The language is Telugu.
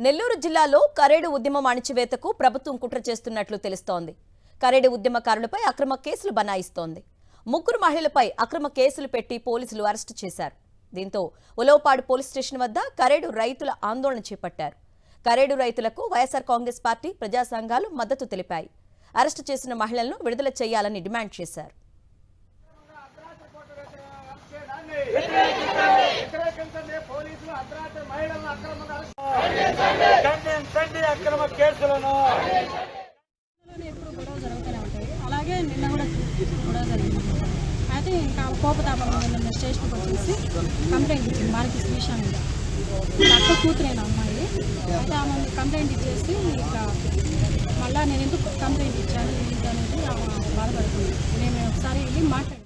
నెల్లూరు జిల్లాలో కరేడు ఉద్యమం అణిచివేతకు ప్రభుత్వం కుట్ర చేస్తున్నట్లు తెలుస్తోంది. కరేడు ఉద్యమకారులపై అక్రమ కేసులు బనాయిస్తోంది. ముగ్గురు మహిళలపై అక్రమ కేసులు పెట్టి పోలీసులు అరెస్టు చేశారు. దీంతో ఉలవపాడు పోలీస్ స్టేషన్ వద్ద కరేడు రైతుల ఆందోళన చేపట్టారు. కరేడు రైతులకు వైఎస్ఆర్ కాంగ్రెస్ పార్టీ ప్రజా సంఘాలు మద్దతు తెలిపాయి. అరెస్టు చేసిన మహిళలను విడుదల చేయాలని డిమాండ్ చేశారు. ఎప్పుడు గొడవ జరుగుతూనే ఉంటాయి. అలాగే నిన్న కూడా గొడవ జరిగింది. అయితే ఇంకా కోపతాపం నిన్న స్టేషన్కి వచ్చేసి కంప్లైంట్ ఇచ్చింది బాలిక శ్రీషా మీద. అక్క కూతురైన అమ్మాయి. అయితే ఆమె కంప్లైంట్ ఇచ్చేసి ఇక మళ్ళీ నేను ఎందుకు కంప్లైంట్ ఇచ్చాను ఏంటి అనేది ఆమె బాధపడుతుంది. నేను ఒకసారి వెళ్ళి మాట్లాడాను.